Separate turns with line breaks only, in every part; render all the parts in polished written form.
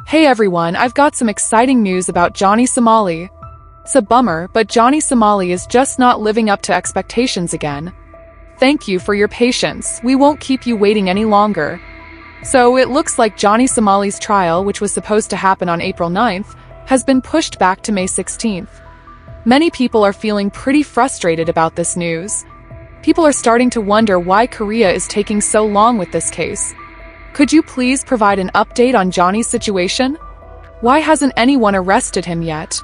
Hey everyone, I've got some exciting news about Johnny Somali. It's a bummer, but Johnny Somali is just not living up to expectations again. Thank you for your patience, we won't keep you waiting any longer. So it looks like Johnny Somali's trial, which was supposed to happen on April 9th, has been pushed back to May 16th. Many people are feeling pretty frustrated about this news. People are starting to wonder why Korea is taking so long with this case. Could you please provide an update on Johnny's situation? Why hasn't anyone arrested him yet?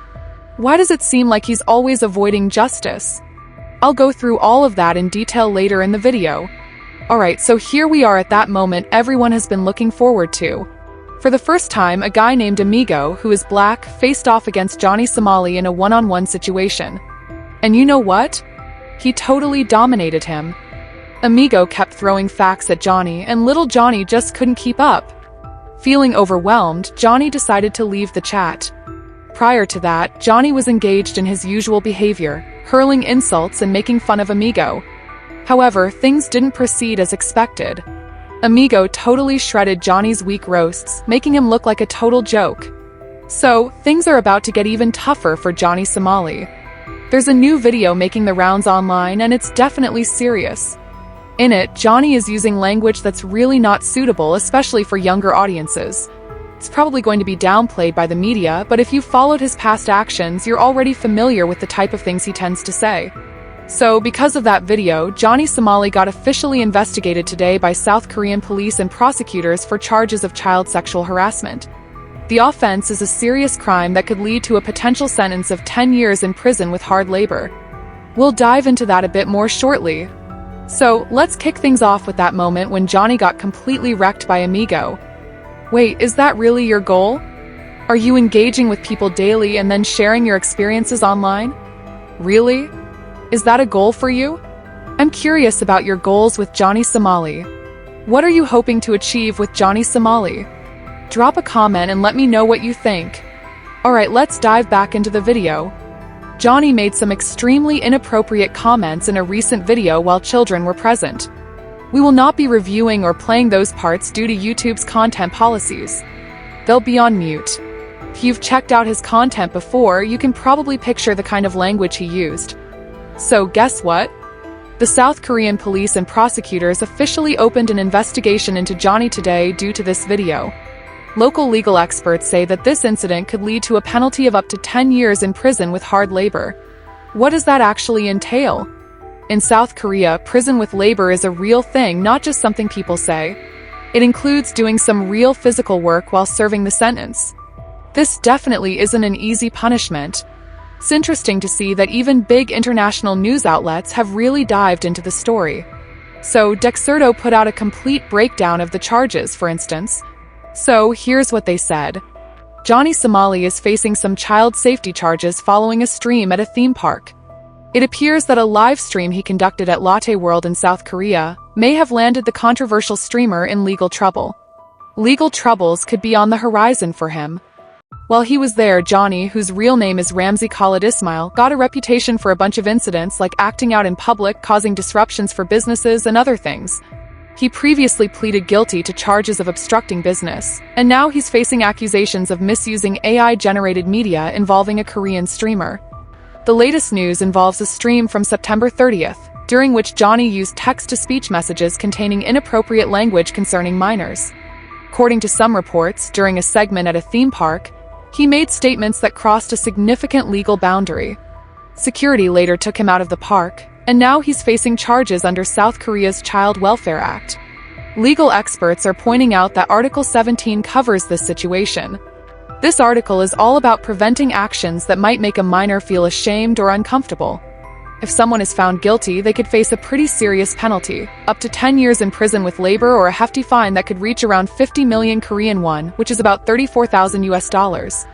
Why does it seem like he's always avoiding justice? I'll go through all of that in detail later in the video. Alright, so here we are at that moment everyone has been looking forward to. For the first time, a guy named Amigo, who is black, faced off against Johnny Somali in a one-on-one situation. And you know what? He totally dominated him. Amigo kept throwing facts at Johnny, and little Johnny just couldn't keep up. Feeling overwhelmed, Johnny decided to leave the chat. Prior to that, Johnny was engaged in his usual behavior, hurling insults and making fun of Amigo. However, things didn't proceed as expected. Amigo totally shredded Johnny's weak roasts, making him look like a total joke. So, things are about to get even tougher for Johnny Somali. There's a new video making the rounds online, and it's definitely serious. In it, Johnny is using language that's really not suitable, especially for younger audiences. It's probably going to be downplayed by the media, but if you've followed his past actions, you're already familiar with the type of things he tends to say. So, because of that video, Johnny Somali got officially investigated today by South Korean police and prosecutors for charges of child sexual harassment. The offense is a serious crime that could lead to a potential sentence of 10 years in prison with hard labor. We'll dive into that a bit more shortly. So, let's kick things off with that moment when Johnny got completely wrecked by Amigo. Wait, is that really your goal? Are you engaging with people daily and then sharing your experiences online? Really? Is that a goal for you? I'm curious about your goals with Johnny Somali. What are you hoping to achieve with Johnny Somali? Drop a comment and let me know what you think. Alright, let's dive back into the video. Johnny made some extremely inappropriate comments in a recent video while children were present. We will not be reviewing or playing those parts due to YouTube's content policies. They'll be on mute. If you've checked out his content before, you can probably picture the kind of language he used. So guess what? The South Korean police and prosecutors officially opened an investigation into Johnny today due to this video. Local legal experts say that this incident could lead to a penalty of up to 10 years in prison with hard labor. What does that actually entail? In South Korea, prison with labor is a real thing, not just something people say. It includes doing some real physical work while serving the sentence. This definitely isn't an easy punishment. It's interesting to see that even big international news outlets have really dived into the story. So, Dexerto put out a complete breakdown of the charges, for instance. So, here's what they said. Johnny Somali is facing some child safety charges following a stream at a theme park. It appears that a live stream he conducted at Lotte World in South Korea may have landed the controversial streamer in legal trouble. Legal troubles could be on the horizon for him. While he was there, Johnny, whose real name is Ramzi Khalid Ismail, got a reputation for a bunch of incidents like acting out in public, causing disruptions for businesses, and other things. He previously pleaded guilty to charges of obstructing business, and now he's facing accusations of misusing AI-generated media involving a Korean streamer. The latest news involves a stream from September 30th, during which Johnny used text-to-speech messages containing inappropriate language concerning minors. According to some reports, during a segment at a theme park, he made statements that crossed a significant legal boundary. Security later took him out of the park, and now he's facing charges under South Korea's Child Welfare Act. Legal experts are pointing out that Article 17 covers this situation. This article is all about preventing actions that might make a minor feel ashamed or uncomfortable. If someone is found guilty, they could face a pretty serious penalty, up to 10 years in prison with labor or a hefty fine that could reach around 50 million Korean won, which is about $34,000.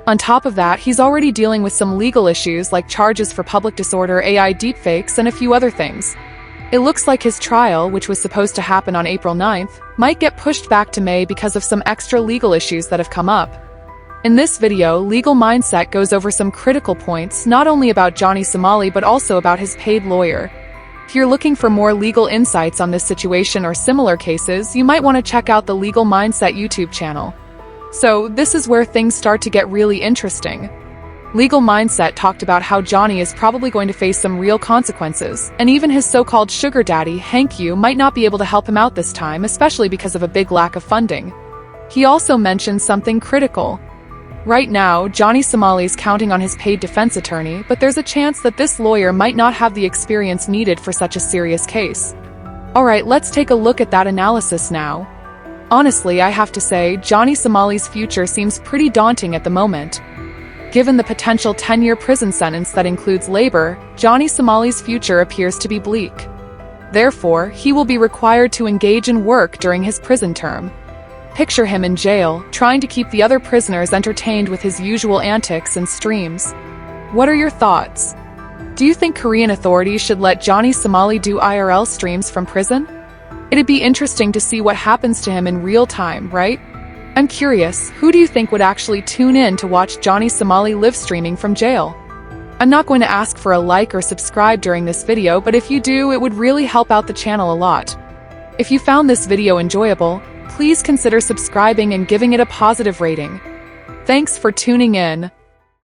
On top of that, he's already dealing with some legal issues like charges for public disorder, AI deepfakes, and a few other things. It looks like his trial, which was supposed to happen on April 9th, might get pushed back to May because of some extra legal issues that have come up. In this video, Legal Mindset goes over some critical points, not only about Johnny Somali but also about his paid lawyer. If you're looking for more legal insights on this situation or similar cases, you might want to check out the Legal Mindset YouTube channel. So, this is where things start to get really interesting. Legal Mindset talked about how Johnny is probably going to face some real consequences, and even his so-called sugar daddy, Hank Yu, might not be able to help him out this time, especially because of a big lack of funding. He also mentioned something critical. Right now, Johnny Somali is counting on his paid defense attorney, but there's a chance that this lawyer might not have the experience needed for such a serious case. Alright, let's take a look at that analysis now. Honestly, I have to say, Johnny Somali's future seems pretty daunting at the moment. Given the potential 10-year prison sentence that includes labor, Johnny Somali's future appears to be bleak. Therefore, he will be required to engage in work during his prison term. Picture him in jail, trying to keep the other prisoners entertained with his usual antics and streams. What are your thoughts? Do you think Korean authorities should let Johnny Somali do IRL streams from prison? It'd be interesting to see what happens to him in real time, right? I'm curious, who do you think would actually tune in to watch Johnny Somali live streaming from jail? I'm not going to ask for a like or subscribe during this video, but if you do, it would really help out the channel a lot. If you found this video enjoyable, please consider subscribing and giving it a positive rating. Thanks for tuning in.